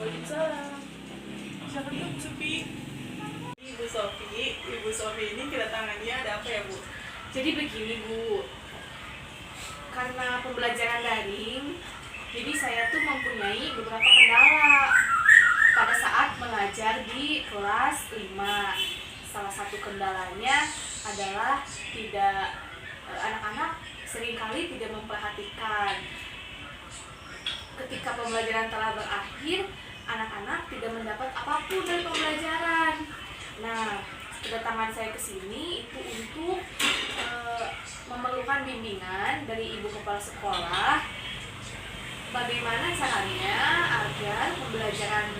Waalaikumsalam. Siapa itu Bu Sofi? Ibu Sofi ini kedatangannya ada apa ya Bu? Jadi begini Bu, karena pembelajaran daring, jadi saya tuh mempunyai beberapa kendala pada saat mengajar di kelas 5. Salah satu kendalanya adalah anak-anak seringkali tidak memperhatikan. Ketika pembelajaran telah berakhir, anak-anak tidak mendapat apapun dari pembelajaran. Nah, kedatangan saya ke sini itu untuk memerlukan bimbingan dari ibu kepala sekolah. Bagaimana caranya agar pembelajaran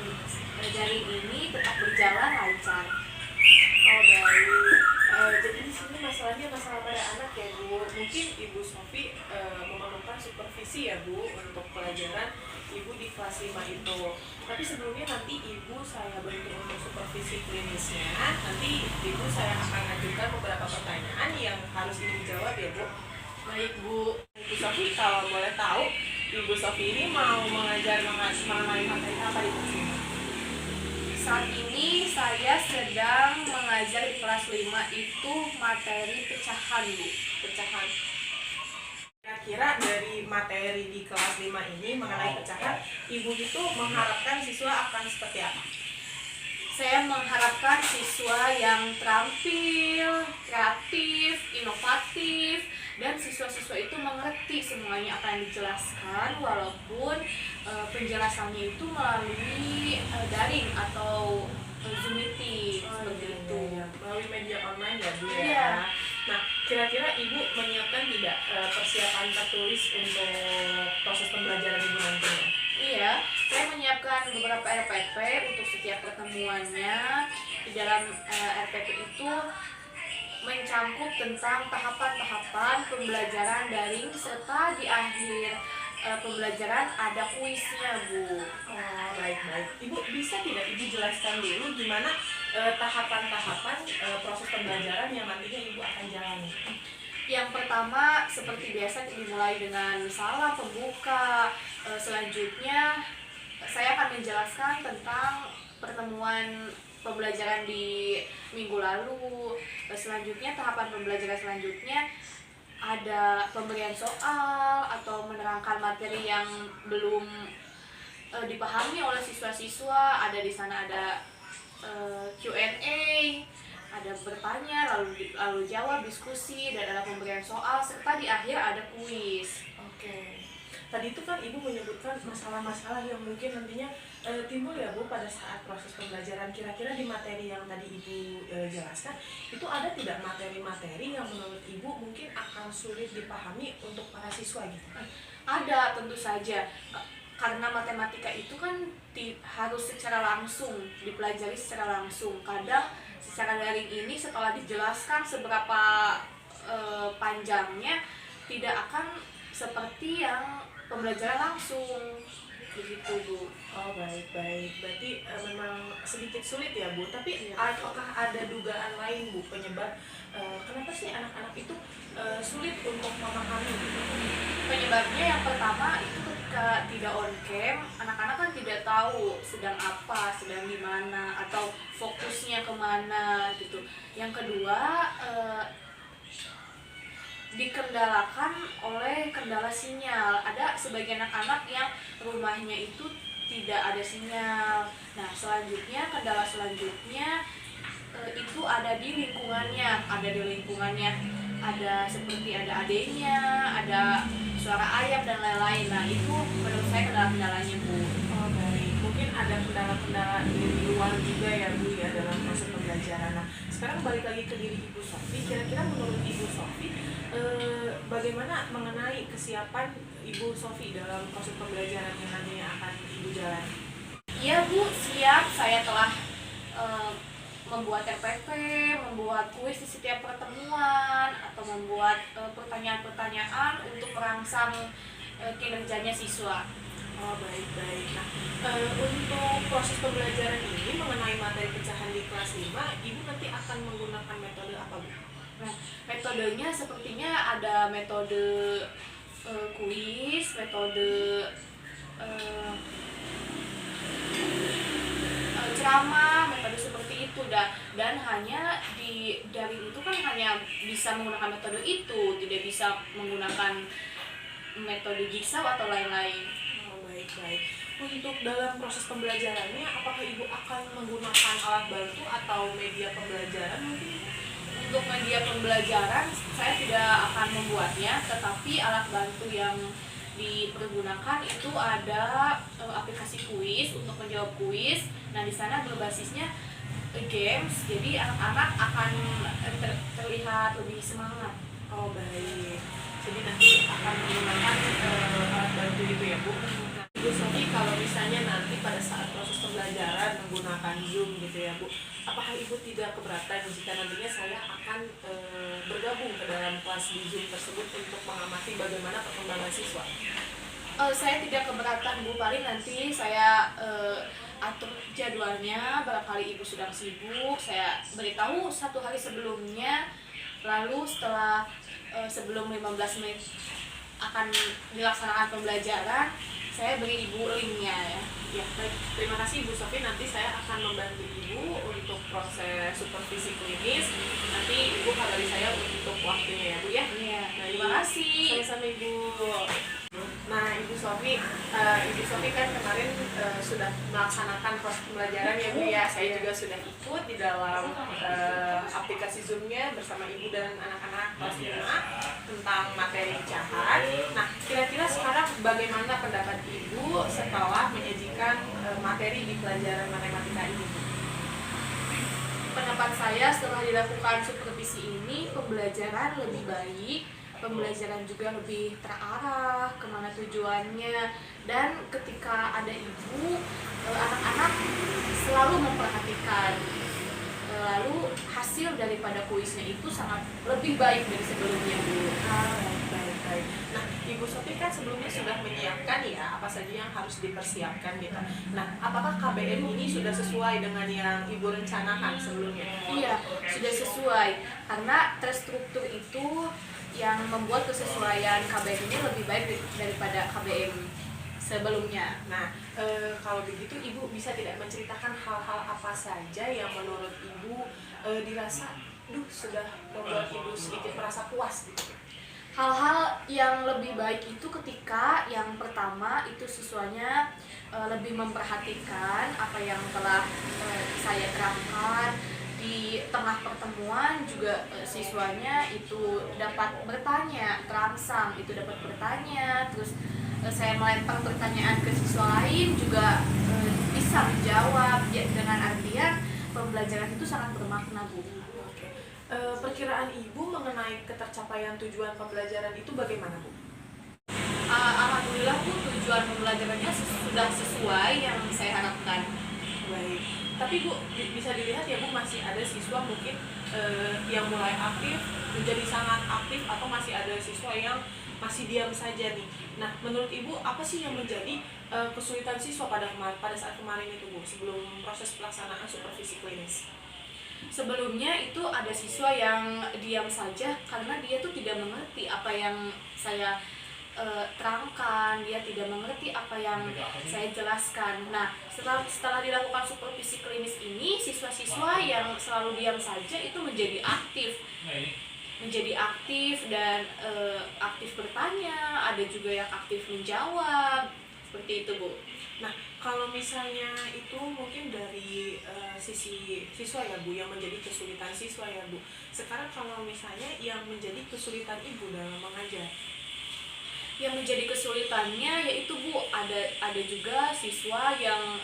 daring ini tetap berjalan lancar? Oh baik. Jadi di sini masalahnya masalah pada anak ya Bu. Mungkin Ibu Sofi memerlukan supervisi ya Bu untuk pelajaran Ibu di kelas 5 itu. Tapi sebelumnya nanti Ibu saya bantu untuk supervisi klinisnya. Nanti Ibu saya akan ajukan beberapa pertanyaan yang harus Ibu jawab ya Bu. Baik Bu. Ibu Sofi kalau boleh tahu, Ibu Sofi ini mau mengajar mengenai materi apa di sini? Saat ini saya sedang mengajar di kelas 5 itu materi pecahan Bu. Pecahan. Kira-kira dari materi di kelas 5 ini mengenai pecahan, Ibu itu mengharapkan siswa akan seperti apa? Saya mengharapkan siswa yang terampil, kreatif, inovatif, dan siswa-siswa itu mengerti semuanya apa yang dijelaskan, walaupun penjelasannya itu melalui daring atau Zoom meeting seperti itu. Ya. Melalui media online ya Bu ya. Iya. Nah, kira-kira Ibu menyiapkan tidak persiapan tertulis untuk proses pembelajaran Ibu nantinya? Iya, saya menyiapkan beberapa RPP untuk setiap pertemuannya. Di dalam RPP itu mencangkup tentang tahapan-tahapan pembelajaran daring, serta di akhir pembelajaran ada kuisnya Bu. Oh, baik-baik. Ibu bisa tidak Ibu jelaskan dulu gimana tahapan-tahapan proses pembelajaran yang nantinya Ibu akan jalani? Yang pertama seperti biasa dimulai dengan salam pembuka. Selanjutnya saya akan menjelaskan tentang pertemuan pembelajaran di minggu lalu. Selanjutnya tahapan pembelajaran selanjutnya ada pemberian soal atau menerangkan materi yang belum dipahami oleh siswa-siswa. Ada di sana ada Q&A, ada bertanya lalu jawab, diskusi, dan ada pemberian soal, serta di akhir ada kuis. Oke. Tadi itu kan Ibu menyebutkan masalah-masalah yang mungkin nantinya timbul ya Bu pada saat proses pembelajaran. Kira-kira di materi yang tadi Ibu jelaskan, itu ada tidak materi-materi yang menurut Ibu mungkin akan sulit dipahami untuk para siswa gitu? Ada, tentu saja. Karena matematika itu kan harus secara langsung, dipelajari secara langsung. Kadang secara daring ini setelah dijelaskan seberapa panjangnya, tidak akan seperti yang pembelajaran langsung, begitu Bu. Oh baik-baik, berarti memang sedikit sulit ya Bu. Tapi apakah ada dugaan lain Bu penyebab kenapa sih anak-anak itu sulit untuk memahami gitu? Penyebabnya yang pertama itu ketika tidak on cam, anak-anak kan tidak tahu sedang apa, sedang di mana, atau fokusnya kemana gitu. Yang kedua dikendalakan oleh kendala sinyal. Ada sebagian anak-anak yang rumahnya itu tidak ada sinyal. Nah, selanjutnya kendala selanjutnya itu ada di lingkungannya. Ada seperti ada adenya, ada suara ayam dan lain-lain. Nah, itu menurut saya kendala-kendalanya Bu. Oh baik, mungkin ada kendala-kendala di luar juga ya Bu ya dalam proses pembelajaran. Nah, sekarang balik lagi ke diri Ibu Sofi. Kira-kira menurut Ibu Sofi bagaimana mengenai kesiapan Ibu Sofi dalam proses pembelajaran yang nantinya akan Ibu jalani? Iya Bu, siap. Saya telah membuat RPP, membuat kuis di setiap pertemuan, atau membuat pertanyaan-pertanyaan untuk merangsang kinerjanya siswa. Oh baik-baik. Nah, untuk proses pembelajaran ini mengenai materi pecahan di kelas 5, Ibu nanti akan menggunakan metode apa Bu? Nah, metodenya sepertinya ada metode kuis, metode ceramah, metode seperti itu, dan hanya di daring itu kan hanya bisa menggunakan metode itu, tidak bisa menggunakan metode jigsaw atau lain-lain. Oh, baik. Untuk dalam proses pembelajarannya, apakah Ibu akan menggunakan alat bantu atau media pembelajaran mungkin? Untuk media pembelajaran saya tidak akan membuatnya, tetapi alat bantu yang dipergunakan itu ada aplikasi kuis untuk menjawab kuis. Nah, di sana berbasisnya games, jadi anak-anak akan terlihat lebih semangat. Oh, baik. Jadi nanti akan menggunakan alat bantu itu ya, Bu. Nah, Ibu Sofi, kalau misalnya nanti pada saat proses pembelajaran menggunakan Zoom gitu ya, Bu, apakah Ibu tidak keberatan jika nantinya saya akan bergabung ke dalam kelas di Zoom tersebut untuk mengamati bagaimana perkembangan siswa? Saya tidak keberatan, Bu. Paling nanti saya atur jadwalnya, barangkali Ibu sedang sibuk, saya beritahu 1 hari sebelumnya, lalu setelah sebelum 15 menit akan dilaksanakan pembelajaran, saya beri Ibu linknya ya. Ya, baik. Terima kasih Ibu Sofi. Nanti saya akan membantu Ibu untuk proses supervisi klinis. Nanti Ibu kabari saya untuk waktunya ya, Bu ya. Iya, Nah, terima kasih. Sama-sama Ibu. Nah, Ibu Sofi kan kemarin sudah melaksanakan proses pembelajaran ya, Bu ya. Saya juga sudah ikut di dalam aplikasi Zoom-nya bersama Ibu dan anak-anak kelas 5 tentang materi pecahan. Nah, kira-kira sekarang bagaimana pendapat Ibu setelah menyajikan materi di pelajaran matematika ini? Pendapat saya setelah dilakukan supervisi ini, pembelajaran lebih baik, pembelajaran juga lebih terarah kemana tujuannya, dan ketika ada ibu, anak-anak selalu memperhatikan, lalu hasil daripada kuisnya itu sangat lebih baik dari sebelumnya, Bu. Baik. Nah, Ibu Sofi kan sebelumnya sudah menyiapkan ya apa saja yang harus dipersiapkan gitu. Nah, apakah KBM ini sudah sesuai dengan yang Ibu rencanakan sebelumnya? Iya, sudah sesuai, karena terstruktur itu yang membuat kesesuaian KBM ini lebih baik daripada KBM sebelumnya. Nah, kalau begitu Ibu bisa tidak menceritakan hal-hal apa saja yang menurut Ibu dirasa, sudah membuat Ibu sedikit merasa puas gitu? Hal-hal yang lebih baik itu ketika yang pertama itu siswanya lebih memperhatikan apa yang telah saya terangkan. Di tengah pertemuan juga siswanya itu dapat bertanya, terangsang itu dapat bertanya, terus saya melempar pertanyaan ke siswa lain juga bisa menjawab ya, dengan artian pembelajaran itu sangat bermakna, Bu. Oke. Perkiraan Ibu mengenai ketercapaian tujuan pembelajaran itu bagaimana, Bu? Alhamdulillah, Bu, tujuan pembelajarannya sudah sesuai yang saya harapkan. Baik. Tapi Bu, bisa dilihat ya Bu, masih ada siswa mungkin yang mulai aktif, menjadi sangat aktif, atau masih ada siswa yang masih diam saja nih. Nah, menurut Ibu apa sih yang menjadi kesulitan siswa pada saat kemarin itu, Bu, sebelum proses pelaksanaan supervisi klinis? Sebelumnya itu ada siswa yang diam saja karena dia tuh tidak mengerti apa yang saya terangkan, dia tidak mengerti apa yang saya jelaskan. Nah, setelah dilakukan supervisi klinis ini, siswa-siswa yang selalu diam saja itu menjadi aktif dan aktif bertanya, ada juga yang aktif menjawab, seperti itu, Bu. Nah, kalau misalnya itu mungkin dari sisi siswa ya Bu, yang menjadi kesulitan siswa ya Bu. Sekarang kalau misalnya yang menjadi kesulitan Ibu dalam mengajar? Yang menjadi kesulitannya yaitu, Bu, ada juga siswa yang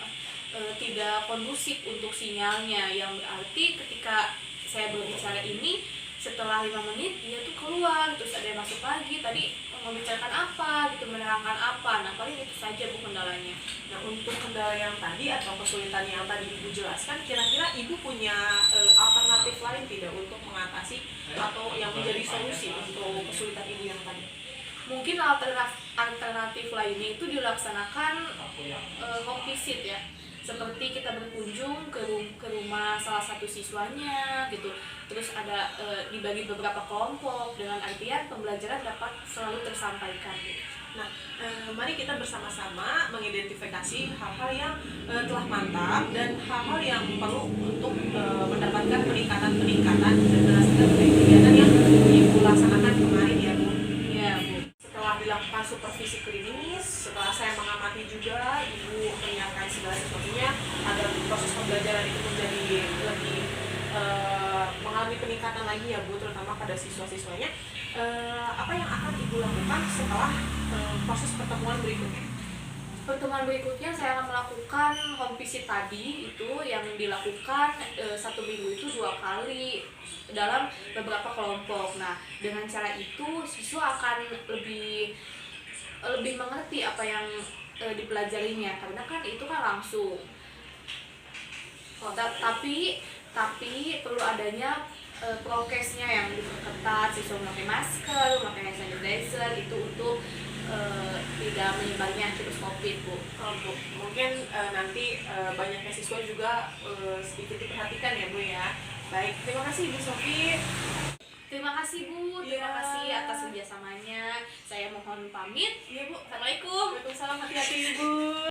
tidak kondusif untuk sinyalnya, yang berarti ketika saya berbicara ini setelah 5 menit dia tuh keluar, terus ada yang masuk lagi, tadi membicarakan apa gitu, menerangkan apa. Nah, paling itu saja, Bu, kendalanya. Nah, untuk kendala yang tadi atau kesulitan yang tadi Ibu jelaskan, kira-kira Ibu punya alternatif lain tidak untuk mengatasi atau yang menjadi solusi untuk kesulitan Ibu yang tadi? Mungkin alternatif lainnya itu dilaksanakan home visit ya. seperti kita berkunjung ke rumah salah satu siswanya gitu. Terus ada dibagi beberapa kelompok dengan artian pembelajaran dapat selalu tersampaikan gitu. Nah, mari kita bersama-sama mengidentifikasi hal-hal yang telah mantap dan hal-hal yang perlu untuk mendapatkan peningkatan berdasarkan dari kegiatan yang Ibu laksanakan kemarin ya Bu. Ya Bu. Setelah dilakukan supervisi klinis, setelah saya mengamati juga Ibu menyiapkan segala sesuatunya agar proses pembelajaran itu menjadi lebih mengalami peningkatan lagi ya Bu, terutama pada siswa-siswanya. Apa yang akan Ibu lakukan setelah proses pertemuan berikutnya? Pertemuan berikutnya saya akan melakukan home visit tadi itu yang dilakukan 1 minggu itu 2 kali dalam beberapa kelompok. Nah, dengan cara itu siswa akan lebih mengerti apa yang dipelajarinya karena kan itu kan langsung. Tapi perlu adanya prokesnya yang diperketat, siswa memakai masker, memakai hand sanitizer itu untuk tidak menyebarnya virus COVID Bu. Bu, mungkin nanti banyaknya siswa juga sedikit diperhatikan ya Bu ya. Baik, terima kasih Ibu Sofi. Terima kasih Bu, terima Ya. kasih atas kerjasamanya. Saya mohon pamit. Iya Bu. Assalamualaikum. Waalaikumsalam, hati-hati Ibu.